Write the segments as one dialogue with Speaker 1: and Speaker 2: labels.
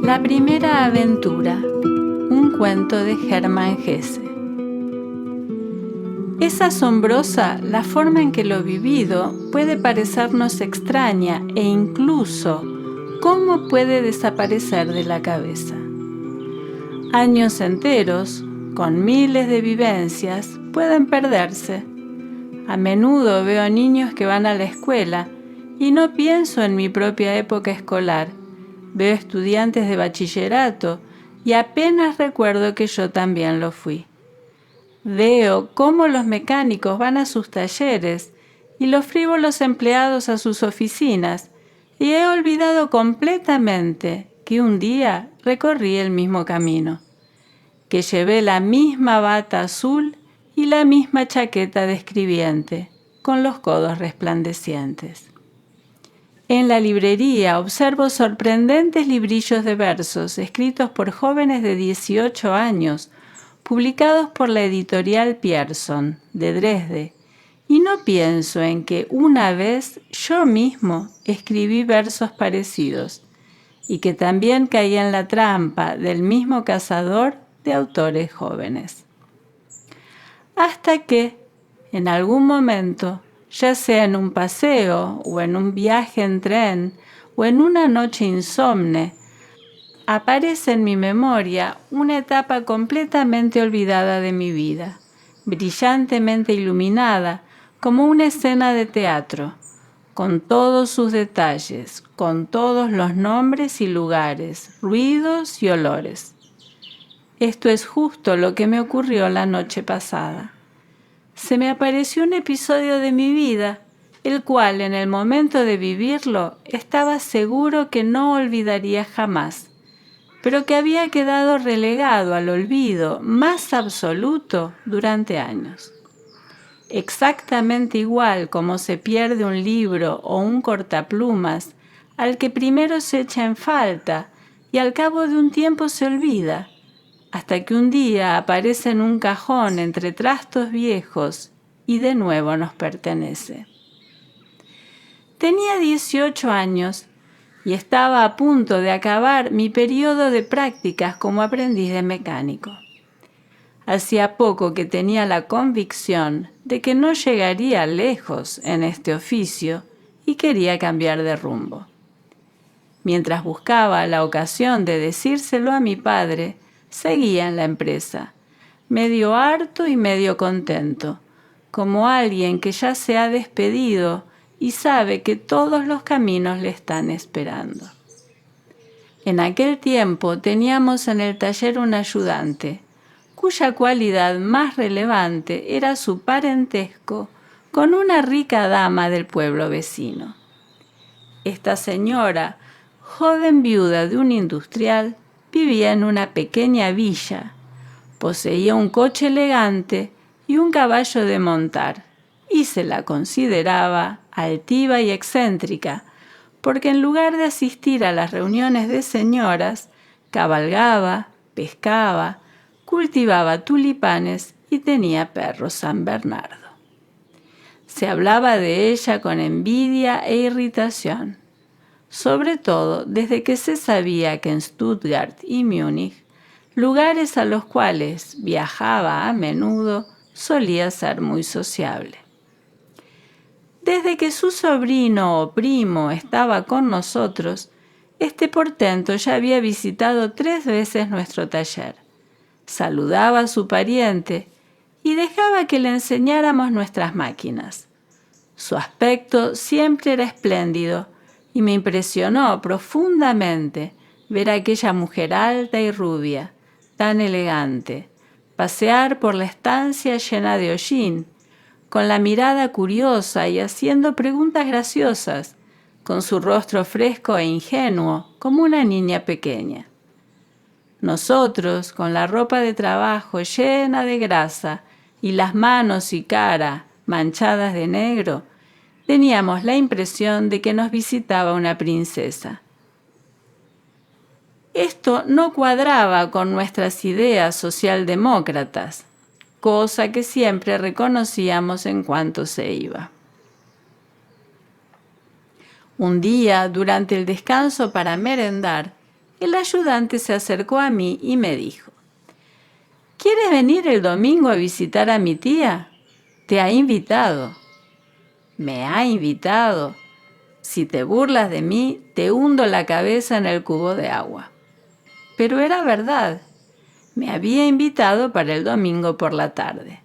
Speaker 1: La primera aventura, un cuento de Hermann Hesse. Es asombrosa la forma en que lo vivido puede parecernos extraña e incluso cómo puede desaparecer de la cabeza. Años enteros, con miles de vivencias, pueden perderse. A menudo veo niños que van a la escuela y no pienso en mi propia época escolar. Veo estudiantes de bachillerato y apenas recuerdo que yo también lo fui. Veo cómo los mecánicos van a sus talleres y los frívolos empleados a sus oficinas, y he olvidado completamente que un día recorrí el mismo camino, que llevé la misma bata azul y la misma chaqueta de escribiente, con los codos resplandecientes. En la librería observo sorprendentes librillos de versos escritos por jóvenes de 18 años, publicados por la editorial Pearson, de Dresde, y no pienso en que una vez yo mismo escribí versos parecidos, y que también caí en la trampa del mismo cazador de autores jóvenes. Hasta que, en algún momento, ya sea en un paseo o en un viaje en tren o en una noche insomne, aparece en mi memoria una etapa completamente olvidada de mi vida, brillantemente iluminada como una escena de teatro, con todos sus detalles, con todos los nombres y lugares, ruidos y olores. Esto es justo lo que me ocurrió la noche pasada. Se me apareció un episodio de mi vida, el cual en el momento de vivirlo estaba seguro que no olvidaría jamás, pero que había quedado relegado al olvido más absoluto durante años. Exactamente igual como se pierde un libro o un cortaplumas al que primero se echa en falta y al cabo de un tiempo se olvida, hasta que un día aparece en un cajón entre trastos viejos y de nuevo nos pertenece. Tenía 18 años y estaba a punto de acabar mi periodo de prácticas como aprendiz de mecánico. Hacía poco que tenía la convicción de que no llegaría lejos en este oficio y quería cambiar de rumbo. Mientras buscaba la ocasión de decírselo a mi padre, seguía en la empresa, medio harto y medio contento, como alguien que ya se ha despedido y sabe que todos los caminos le están esperando. En aquel tiempo teníamos en el taller un ayudante, cuya cualidad más relevante era su parentesco con una rica dama del pueblo vecino. Esta señora, joven viuda de un industrial, vivía en una pequeña villa, poseía un coche elegante y un caballo de montar, y se la consideraba altiva y excéntrica, porque en lugar de asistir a las reuniones de señoras, cabalgaba, pescaba, cultivaba tulipanes y tenía perros San Bernardo. Se hablaba de ella con envidia e irritación, sobre todo desde que se sabía que en Stuttgart y Múnich, lugares a los cuales viajaba a menudo, solía ser muy sociable. Desde que su sobrino o primo estaba con nosotros, este portento ya había visitado 3 veces nuestro taller. Saludaba a su pariente y dejaba que le enseñáramos nuestras máquinas. Su aspecto siempre era espléndido y me impresionó profundamente ver a aquella mujer alta y rubia, tan elegante, pasear por la estancia llena de hollín, con la mirada curiosa y haciendo preguntas graciosas, con su rostro fresco e ingenuo como una niña pequeña. Nosotros, con la ropa de trabajo llena de grasa y las manos y cara manchadas de negro, teníamos la impresión de que nos visitaba una princesa. Esto no cuadraba con nuestras ideas socialdemócratas, cosa que siempre reconocíamos en cuanto se iba. Un día, durante el descanso para merendar, el ayudante se acercó a mí y me dijo: ¿Quieres venir el domingo a visitar a mi tía? Te ha invitado. ¿Me ha invitado? Si te burlas de mí, te hundo la cabeza en el cubo de agua. Pero era verdad. Me había invitado para el domingo por la tarde.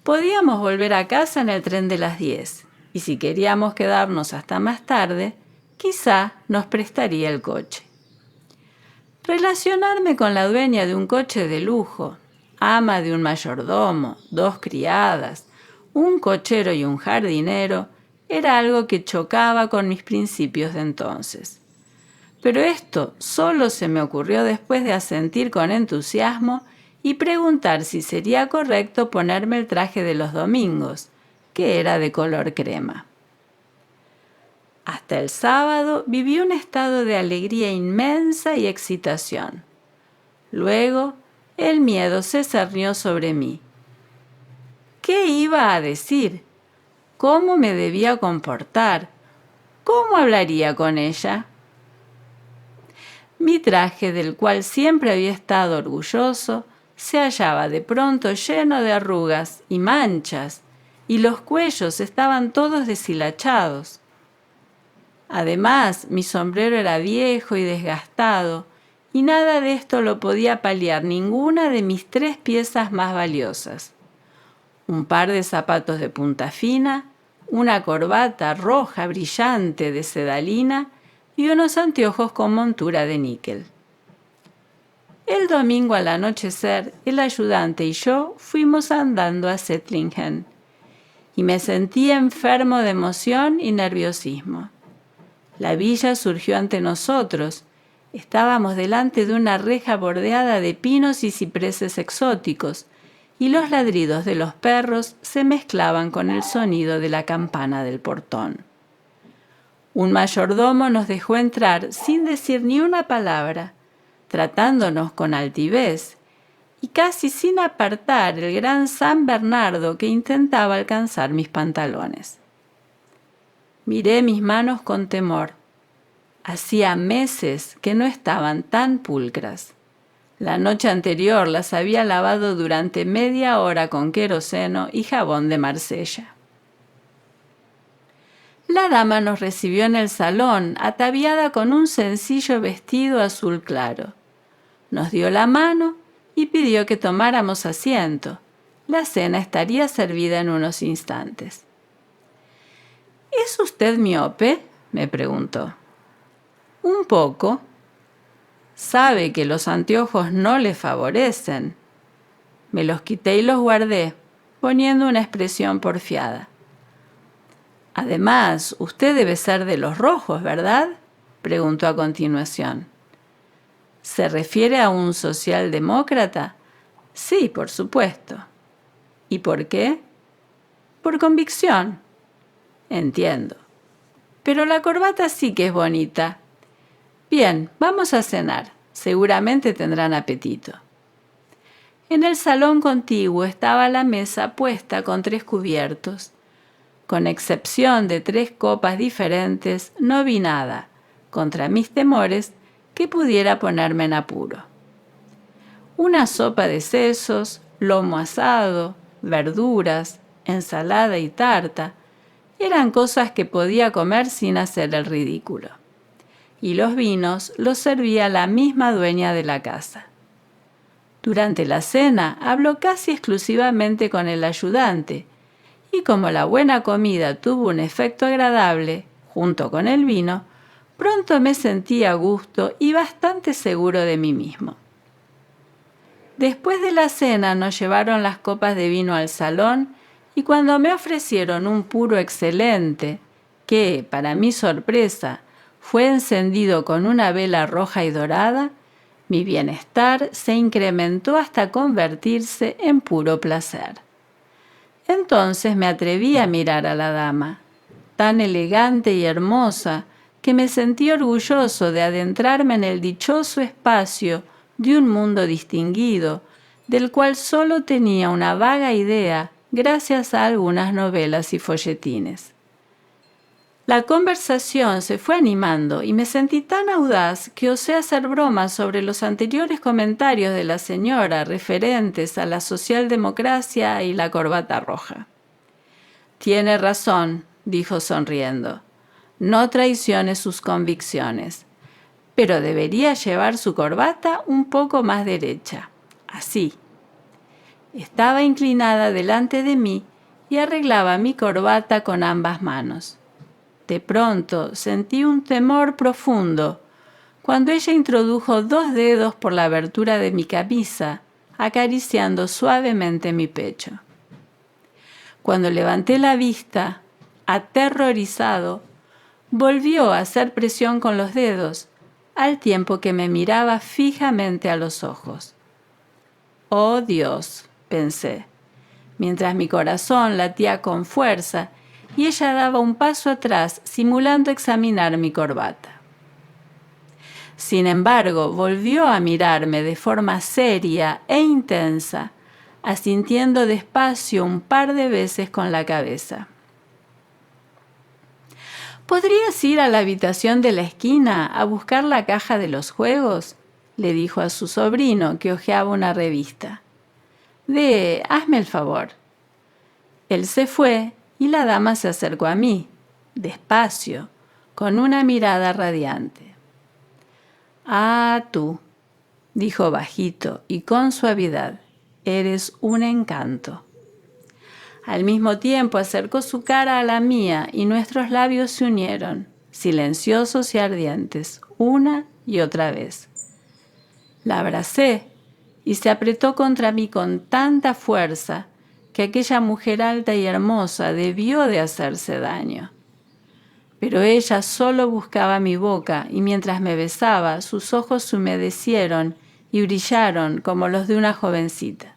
Speaker 1: Podíamos volver a casa en el tren de las 10, y si queríamos quedarnos hasta más tarde, quizá nos prestaría el coche. Relacionarme con la dueña de un coche de lujo, ama de un mayordomo, 2 criadas, un cochero y un jardinero, era algo que chocaba con mis principios de entonces. Pero esto solo se me ocurrió después de asentir con entusiasmo y preguntar si sería correcto ponerme el traje de los domingos, que era de color crema. Hasta el sábado viví un estado de alegría inmensa y excitación. Luego, el miedo se cernió sobre mí. ¿Qué iba a decir? ¿Cómo me debía comportar? ¿Cómo hablaría con ella? Mi traje, del cual siempre había estado orgulloso, se hallaba de pronto lleno de arrugas y manchas, y los cuellos estaban todos deshilachados. Además, mi sombrero era viejo y desgastado, y nada de esto lo podía paliar ninguna de mis 3 piezas más valiosas: un par de zapatos de punta fina, una corbata roja brillante de sedalina y unos anteojos con montura de níquel. El domingo al anochecer, el ayudante y yo fuimos andando a Settlingen, y me sentí enfermo de emoción y nerviosismo. La villa surgió ante nosotros. Estábamos delante de una reja bordeada de pinos y cipreses exóticos, y los ladridos de los perros se mezclaban con el sonido de la campana del portón. Un mayordomo nos dejó entrar sin decir ni una palabra, tratándonos con altivez y casi sin apartar el gran San Bernardo que intentaba alcanzar mis pantalones. Miré mis manos con temor. Hacía meses que no estaban tan pulcras. La noche anterior las había lavado durante media hora con queroseno y jabón de Marsella. La dama nos recibió en el salón, ataviada con un sencillo vestido azul claro. Nos dio la mano y pidió que tomáramos asiento. La cena estaría servida en unos instantes. ¿Es usted miope?, me preguntó. Un poco. Sabe que los anteojos no le favorecen. Me los quité y los guardé, poniendo una expresión porfiada. Además, usted debe ser de los rojos, ¿verdad?, preguntó a continuación. ¿Se refiere a un socialdemócrata? Sí, por supuesto. ¿Y por qué? Por convicción. Entiendo. Pero la corbata sí que es bonita. Bien, vamos a cenar. Seguramente tendrán apetito. En el salón contiguo estaba la mesa puesta con 3 cubiertos. Con excepción de 3 copas diferentes, no vi nada, contra mis temores, que pudiera ponerme en apuro. Una sopa de sesos, lomo asado, verduras, ensalada y tarta eran cosas que podía comer sin hacer el ridículo. Y los vinos los servía la misma dueña de la casa. Durante la cena habló casi exclusivamente con el ayudante, y como la buena comida tuvo un efecto agradable, junto con el vino, pronto me sentí a gusto y bastante seguro de mí mismo. Después de la cena nos llevaron las copas de vino al salón, y cuando me ofrecieron un puro excelente, que, para mi sorpresa, fue encendido con una vela roja y dorada, mi bienestar se incrementó hasta convertirse en puro placer. Entonces me atreví a mirar a la dama, tan elegante y hermosa, que me sentí orgulloso de adentrarme en el dichoso espacio de un mundo distinguido, del cual solo tenía una vaga idea gracias a algunas novelas y folletines. La conversación se fue animando y me sentí tan audaz que osé hacer bromas sobre los anteriores comentarios de la señora referentes a la socialdemocracia y la corbata roja. «Tiene razón», dijo sonriendo. «No traicione sus convicciones, pero debería llevar su corbata un poco más derecha. Así». Estaba inclinada delante de mí y arreglaba mi corbata con ambas manos. De pronto sentí un temor profundo cuando ella introdujo 2 dedos por la abertura de mi camisa, acariciando suavemente mi pecho. Cuando levanté la vista, aterrorizado, volvió a hacer presión con los dedos, al tiempo que me miraba fijamente a los ojos. «Oh Dios», pensé, mientras mi corazón latía con fuerza y ella daba un paso atrás simulando examinar mi corbata. Sin embargo, volvió a mirarme de forma seria e intensa, asintiendo despacio un par de veces con la cabeza. «¿Podrías ir a la habitación de la esquina a buscar la caja de los juegos?», le dijo a su sobrino, que hojeaba una revista. «Hazme el favor». Él se fue y la dama se acercó a mí, despacio, con una mirada radiante. «Ah, tú», dijo bajito y con suavidad, «eres un encanto». Al mismo tiempo acercó su cara a la mía y nuestros labios se unieron, silenciosos y ardientes, una y otra vez. La abracé y se apretó contra mí con tanta fuerza que aquella mujer alta y hermosa debió de hacerse daño. Pero ella solo buscaba mi boca y mientras me besaba, sus ojos se humedecieron y brillaron como los de una jovencita.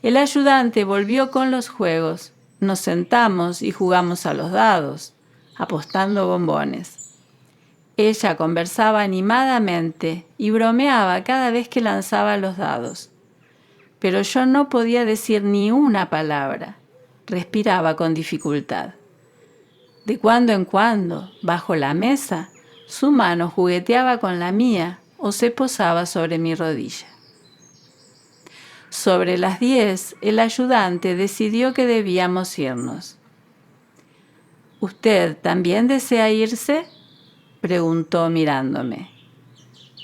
Speaker 1: El ayudante volvió con los juegos. Nos sentamos y jugamos a los dados, apostando bombones. Ella conversaba animadamente y bromeaba cada vez que lanzaba los dados. Pero yo no podía decir ni una palabra. Respiraba con dificultad. De cuando en cuando, bajo la mesa, su mano jugueteaba con la mía o se posaba sobre mi rodilla. Sobre las 10, el ayudante decidió que debíamos irnos. «¿Usted también desea irse?», preguntó mirándome.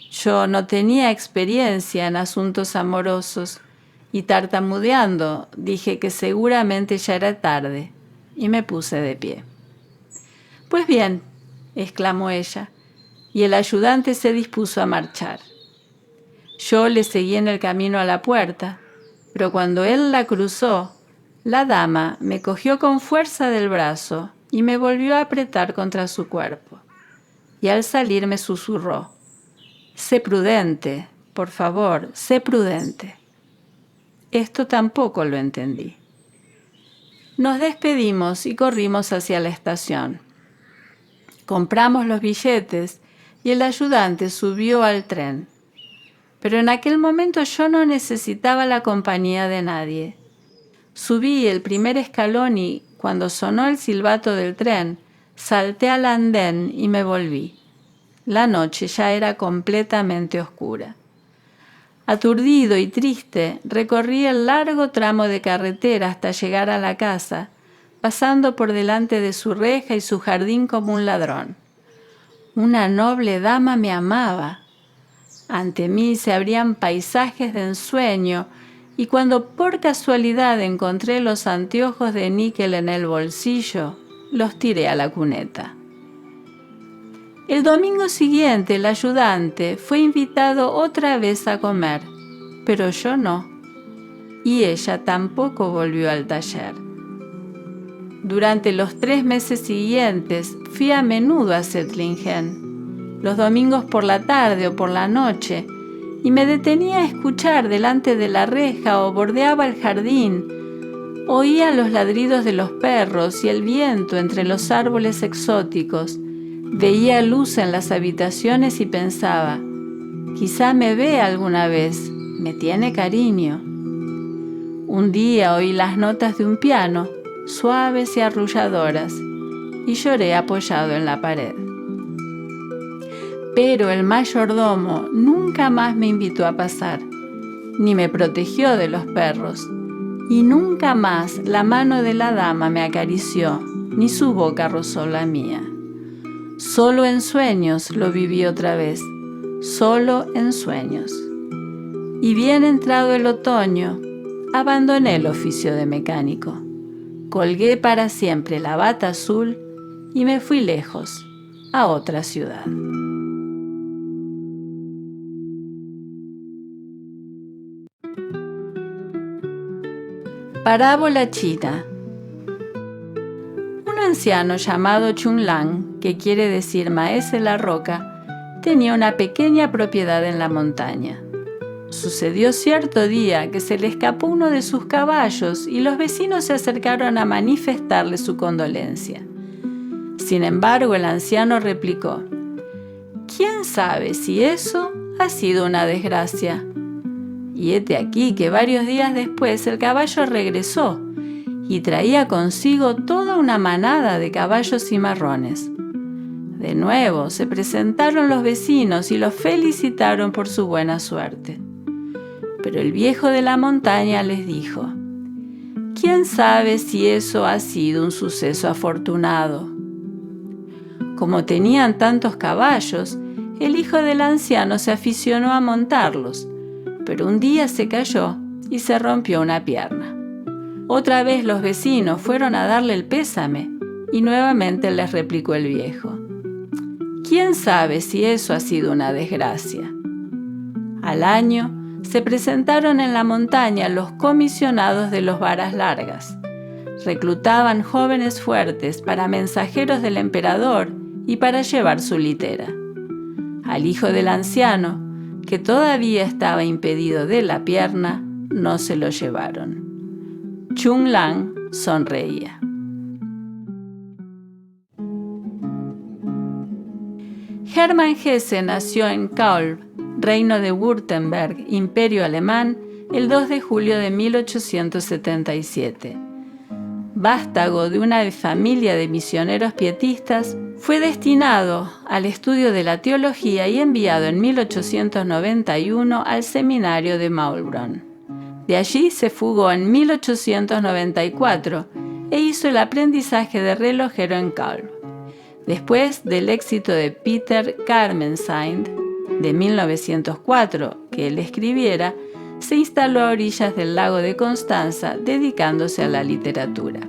Speaker 1: Yo no tenía experiencia en asuntos amorosos y tartamudeando dije que seguramente ya era tarde y me puse de pie. «Pues bien», exclamó ella, y el ayudante se dispuso a marchar. Yo le seguí en el camino a la puerta, pero cuando él la cruzó, la dama me cogió con fuerza del brazo y me volvió a apretar contra su cuerpo. Y al salir me susurró: «Sé prudente, por favor, sé prudente». Esto tampoco lo entendí. Nos despedimos y corrimos hacia la estación. Compramos los billetes y el ayudante subió al tren. Pero en aquel momento yo no necesitaba la compañía de nadie. Subí el primer escalón y, cuando sonó el silbato del tren, salté al andén y me volví. La noche ya era completamente oscura. Aturdido y triste, recorrí el largo tramo de carretera hasta llegar a la casa, pasando por delante de su reja y su jardín como un ladrón. Una noble dama me amaba. Ante mí se abrían paisajes de ensueño, y cuando por casualidad encontré los anteojos de níquel en el bolsillo, los tiré a la cuneta. El domingo siguiente el ayudante fue invitado otra vez a comer, pero yo no, y ella tampoco volvió al taller. Durante los 3 meses siguientes fui a menudo a Settlingen, los domingos por la tarde o por la noche, y me detenía a escuchar delante de la reja o bordeaba el jardín. Oía los ladridos de los perros y el viento entre los árboles exóticos. Veía luz en las habitaciones y pensaba: quizá me ve alguna vez, me tiene cariño. Un día oí las notas de un piano, suaves y arrulladoras, y lloré apoyado en la pared. Pero el mayordomo nunca más me invitó a pasar, ni me protegió de los perros, y nunca más la mano de la dama me acarició, ni su boca rozó la mía. Solo en sueños lo viví otra vez, solo en sueños. Y bien entrado el otoño, abandoné el oficio de mecánico. Colgué para siempre la bata azul y me fui lejos, a otra ciudad. Parábola china. Un anciano llamado Chung Lang, que quiere decir maese la roca, tenía una pequeña propiedad en la montaña. Sucedió cierto día que se le escapó uno de sus caballos y los vecinos se acercaron a manifestarle su condolencia. Sin embargo, el anciano replicó: ¿quién sabe si eso ha sido una desgracia? Y hete aquí que varios días después el caballo regresó y traía consigo toda una manada de caballos cimarrones. De nuevo se presentaron los vecinos y los felicitaron por su buena suerte. Pero el viejo de la montaña les dijo: ¿quién sabe si eso ha sido un suceso afortunado? Como tenían tantos caballos, el hijo del anciano se aficionó a montarlos, pero un día se cayó y se rompió una pierna. Otra vez los vecinos fueron a darle el pésame y nuevamente les replicó el viejo: ¿quién sabe si eso ha sido una desgracia? Al año se presentaron en la montaña los comisionados de los varas largas. Reclutaban jóvenes fuertes para mensajeros del emperador y para llevar su litera. Al hijo del anciano, que todavía estaba impedido de la pierna, no se lo llevaron. Chung Lang sonreía. Hermann Hesse nació en Calw, Reino de Württemberg, Imperio Alemán, el 2 de julio de 1877. Vástago de una familia de misioneros pietistas, fue destinado al estudio de la teología y enviado en 1891 al seminario de Maulbronn. De allí se fugó en 1894 e hizo el aprendizaje de relojero en Calw. Después del éxito de Peter Karmenstein de 1904 que él escribiera, se instaló a orillas del lago de Constanza dedicándose a la literatura.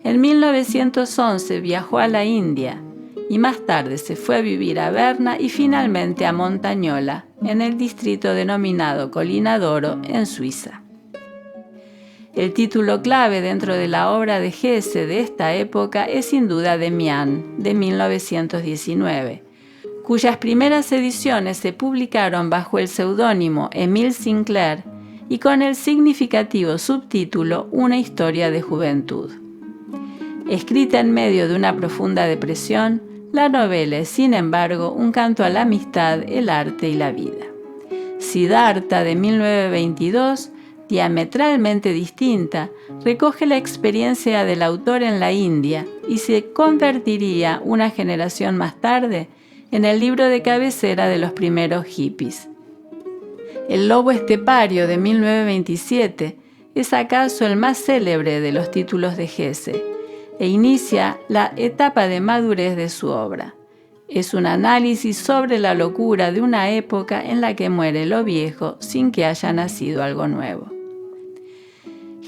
Speaker 1: En 1911 viajó a la India y más tarde se fue a vivir a Berna y finalmente a Montagnola, en el distrito denominado Colina d'Oro, en Suiza. El título clave dentro de la obra de Hesse de esta época es sin duda Demián, de 1919, cuyas primeras ediciones se publicaron bajo el seudónimo Emile Sinclair y con el significativo subtítulo Una historia de juventud. Escrita en medio de una profunda depresión, la novela es, sin embargo, un canto a la amistad, el arte y la vida. Siddhartha, de 1922, diametralmente distinta, recoge la experiencia del autor en la India y se convertiría una generación más tarde en el libro de cabecera de los primeros hippies. El lobo estepario, de 1927, es acaso el más célebre de los títulos de Hesse e inicia la etapa de madurez de su obra. Es un análisis sobre la locura de una época en la que muere lo viejo sin que haya nacido algo nuevo.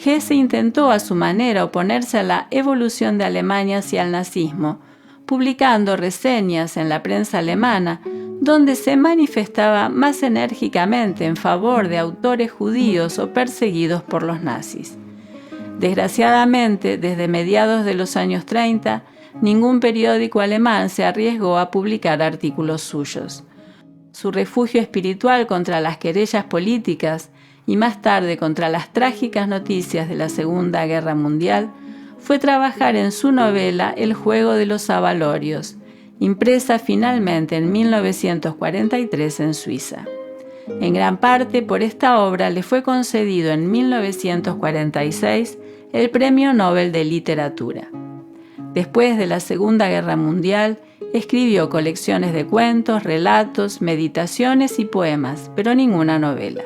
Speaker 1: Hesse intentó a su manera oponerse a la evolución de Alemania hacia el nazismo, publicando reseñas en la prensa alemana donde se manifestaba más enérgicamente en favor de autores judíos o perseguidos por los nazis. Desgraciadamente, desde mediados de los años 30, ningún periódico alemán se arriesgó a publicar artículos suyos. Su refugio espiritual contra las querellas políticas y más tarde contra las trágicas noticias de la Segunda Guerra Mundial fue trabajar en su novela El juego de los abalorios, impresa finalmente en 1943 en Suiza. En gran parte por esta obra le fue concedido en 1946 el Premio Nobel de Literatura. Después de la Segunda Guerra Mundial, escribió colecciones de cuentos, relatos, meditaciones y poemas, pero ninguna novela.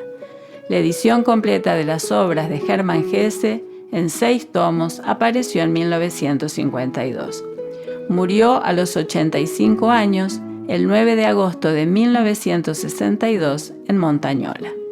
Speaker 1: La edición completa de las obras de Hermann Hesse, en 6 tomos, apareció en 1952. Murió a los 85 años, el 9 de agosto de 1962, en Montañola.